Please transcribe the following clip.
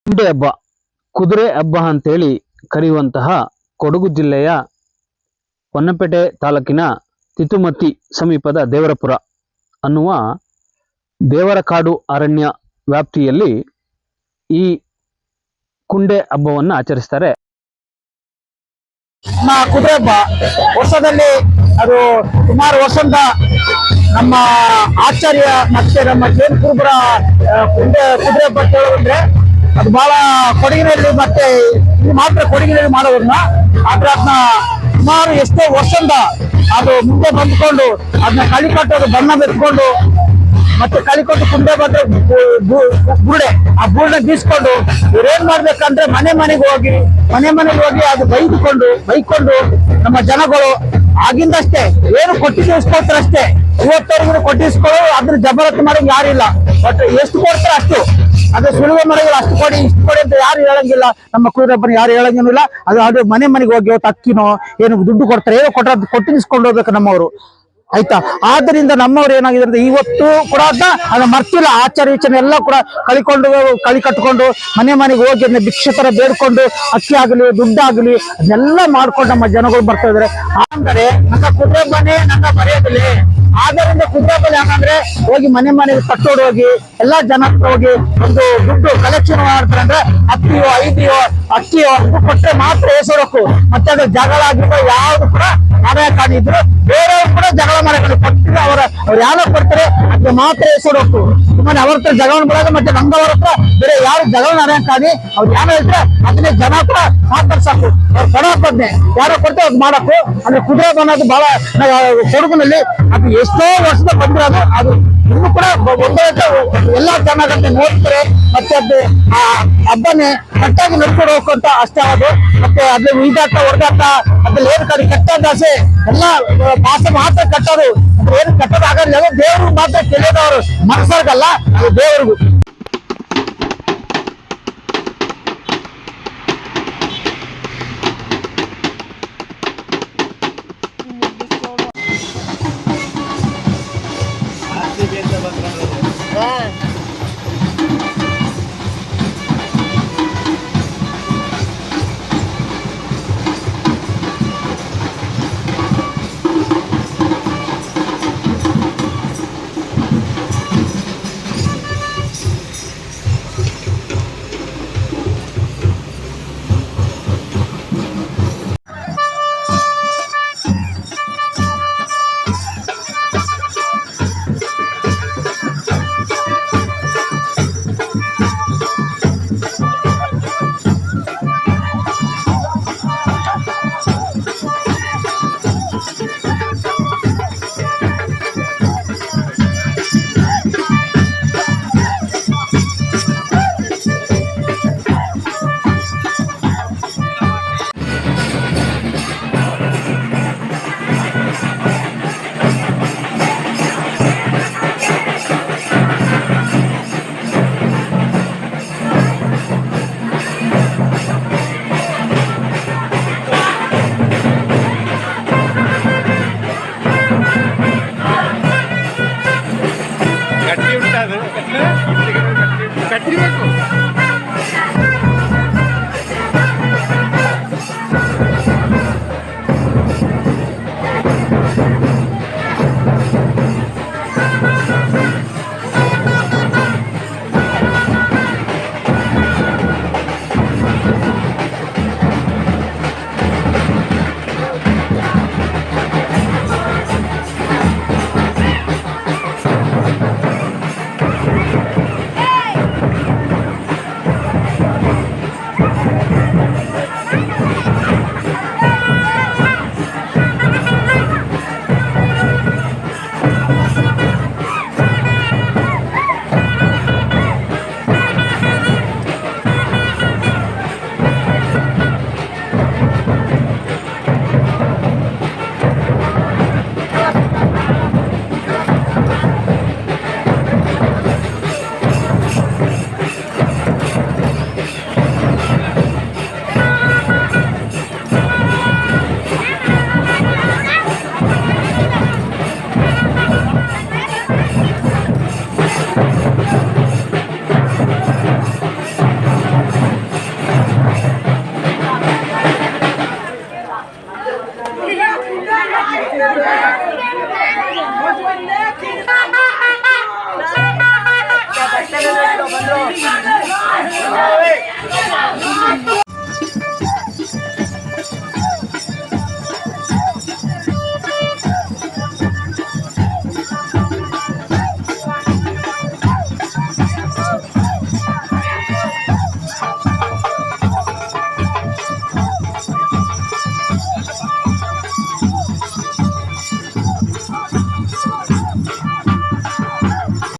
ಕುಂಡೆ ಹಬ್ಬ, ಕುದುರೆ ಹಬ್ಬ ಅಂತೇಳಿ ಕರೆಯುವಂತಹ ಕೊಡಗು ಜಿಲ್ಲೆಯ ಹೊನ್ನಪೇಟೆ ತಾಲೂಕಿನ ತಿತುಮತಿ ಸಮೀಪದ ದೇವರಪುರ ಅನ್ನುವ ದೇವರಕಾಡು ಅರಣ್ಯ ವ್ಯಾಪ್ತಿಯಲ್ಲಿ ಈ ಕುಂಡೆ ಹಬ್ಬವನ್ನು ಆಚರಿಸ್ತಾರೆ. ಕುದುರೆ ಹಬ್ಬ ವರ್ಷದಲ್ಲಿ ಅದು ಸುಮಾರು ವರ್ಷದಿಂದ ನಮ್ಮ ಆಚಾರ್ಯ ಮತ್ತೆ ನಮ್ಮ ಜೈನ ಕುರುಬರ ಕುದುರೆ ಹಬ್ಬ ಹೇಳೋದಂದ್ರೆ ಅದು ಬಹಳ ಕೊಡಗಿನಲ್ಲಿ ಮತ್ತೆ ಇದು ಮಾತ್ರ ಕೊಡಗಿನಲ್ಲಿ ಮಾಡೋದನ್ನ ಆದ್ರೆ ಅದನ್ನ ಸುಮಾರು ಎಷ್ಟೋ ವರ್ಷದಿಂದ ಅದು ಮುಂದೆ ಬಂದ್ಕೊಂಡು ಅದನ್ನ ಕಳಿ ಕಟ್ಟೋದು ಬಣ್ಣ ಬೆತ್ಕೊಂಡು ಮತ್ತೆ ಕಳಿಕೊಟ್ಟು ಕುಂಡೆ ಬಂದ್ರೆ ಬುರುಡೆ ಆ ಬುರುಡೆ ಬೀಸ್ಕೊಂಡು ಇವ್ರೇನ್ ಮಾಡ್ಬೇಕಂದ್ರೆ ಮನೆ ಮನೆಗೆ ಹೋಗಿ ಅದು ಬೈಕೊಂಡು ನಮ್ಮ ಜನಗಳು ಆಗಿಂದಷ್ಟೇ ಏನು ಕೊಟ್ಟಿಸ್ಕೊಳ್ತಾರೆ ಅಷ್ಟೇ. ಇವತ್ತವರೆಗೂ ಕೊಟ್ಟಿಸ್ಕೊಳ್ಳೋ ಅದ್ರ ಜಬರತ್ ಮಾಡೋದು ಯಾರಿಲ್ಲ. ಬಟ್ ಎಷ್ಟು ಕೊಡ್ತಾರೆ ಅಷ್ಟು, ಅದೇ ಸುಳಿವೆ ಮನೆಗಳು ಅಷ್ಟು ಕೊಡಿ ಇಷ್ಟು ಕೊಡಿ ಅಂತ ಯಾರು ಹೇಳಂಗಿಲ್ಲ. ನಮ್ಮ ಕುದುರೆಬ್ಬನ ಯಾರು ಹೇಳಂಗಿಲ್ಲ. ಅದು ಮನೆ ಮನೆಗೆ ಹೋಗಿ ಇವತ್ತು ಅಕ್ಕಿನೋ ಏನು ದುಡ್ಡು ಕೊಡ್ತಾರೆ, ಏನೋ ಕೊಟ್ಟರೆ ಕೊಟ್ಟಿಸ್ಕೊಂಡು ಹೋಗ್ಬೇಕು ನಮ್ಮವರು, ಆಯ್ತಾ. ಆದ್ದರಿಂದ ನಮ್ಮವ್ರು ಏನಾಗಿದೆ ಅಂದ್ರೆ ಇವತ್ತು ಕೂಡ ಅದನ್ನ ಮರ್ತಿಲ್ಲ. ಆಚಾರ ವಿಚಾರ ಎಲ್ಲ ಕೂಡ ಕಳಿ ಕಟ್ಕೊಂಡು ಮನೆ ಮನೆಗೆ ಹೋಗಿ ಅದನ್ನ ಭಿಕ್ಷೆ ತರ ಬೇಡ್ಕೊಂಡು ಅಕ್ಕಿ ಆಗಲಿ ದುಡ್ಡಾಗಲಿ ಅದನ್ನೆಲ್ಲ ಮಾಡ್ಕೊಂಡು ನಮ್ಮ ಜನಗಳು ಬರ್ತಾ ಇದಾರೆ. ಅಂದರೆ ನನ್ನ ಕುದುರೆ ಮನೆ ನನ್ನ ಮರೆಯೋದಿಲ್ಲ. ಆದ್ದರಿಂದ ಕುದುರೆ ಬಲಿ ಯಾಕಂದ್ರೆ ಹೋಗಿ ಮನೆ ಮನೆಗೆ ಕಟ್ಟೋಡು ಹೋಗಿ ಎಲ್ಲಾ ಜನ ಹೋಗಿ ಒಂದು ದುಡ್ಡು ಕಲೆಕ್ಷನ್ ಮಾಡ್ತಾರೆ. ಅಂದ್ರೆ ಹತ್ತಿಯೋ ಐದಿಯೋ ಅಕ್ಕಿಯೋ ಕೊಟ್ಟರೆ ಮಾತ್ರ ಹೆಸರಬೇಕು. ಮತ್ತೆ ಅದು ಜಗಳ ಆಗಿರೋ ಯಾವ್ದು ಕೂಡ ಮಾಡಕ್ಕಾಗಿದ್ರು ಬೇರೆಯವ್ರು ಕೂಡ ಜಗಳ ಮಾಡಕ್ಕೆ ಕೊಟ್ಟಿದ್ರೆ ಅವ್ರು ಯಾರು ಕೊಡ್ತಾರೆ ಅದಕ್ಕೆ ಮಾತ್ರ ಹೆಸರಬೇಕು. ಸುಮ್ಮನೆ ಅವ್ರ ಹತ್ರ ಜಗಳ ಬರೋದು ಮತ್ತೆ ನಂಗವ್ರ ಹತ್ರ ಬೇರೆ ಯಾರು ಜಗಳ ನಡೆಯಕ್ಕಾಗಿ ಅವ್ರು ಯಾರು ಹೇಳ್ತಾರೆ ಅದನ್ನೇ ಜನ ಕೂಡ ಮಾತಾಡ್ಸಾಕು. ಅವ್ರು ಕೊಡೋದನ್ನೇ ಯಾರೋ ಕೊಡ್ತಾರೆ ಅವ್ರು ಮಾಡಕು. ಅಂದ್ರೆ ಕುದುರೆ ಅನ್ನೋದು ಬಹಳ ಕೊಡಗಿನಲ್ಲಿ ಅದು ಎಷ್ಟೋ ವರ್ಷದ ಬಂದಿರೋದು. ಅದು ಇನ್ನು ಕೂಡ ಒಂದೇ ಎಲ್ಲಾ ಜನಗಂತೆ ನೋಡ್ತಾರೆ. ಮತ್ತೆ ಅದು ಆ ಹಬ್ಬನೇ ಕಟ್ಟಾಗಿ ನಡ್ಕೊಂಡು ಹೋಗ್ಕೊಂತ ಅಷ್ಟೇ ಅದು. ಮತ್ತೆ ಅದ್ರ ಈದಾಟ ಹೊಡೆದಾಟ ಅದ್ರಲ್ಲಿ ಏನು ಕಡೆ ಕಟ್ಟದಾಸೆ ಎಲ್ಲ ಭಾಷೆ ಮಾತ್ರ ಕಟ್ಟೋದು. ಏನು ಕಟ್ಟೋದು ಆಗಲ್ಲ. ದೇವ್ರಿಗೆ ಮಾತ್ರ ತಿಳಿಯೋದವ್ರು ಮನಸ್ಸಾಗಲ್ಲ, ಅದು ದೇವ್ರಿಗೂ.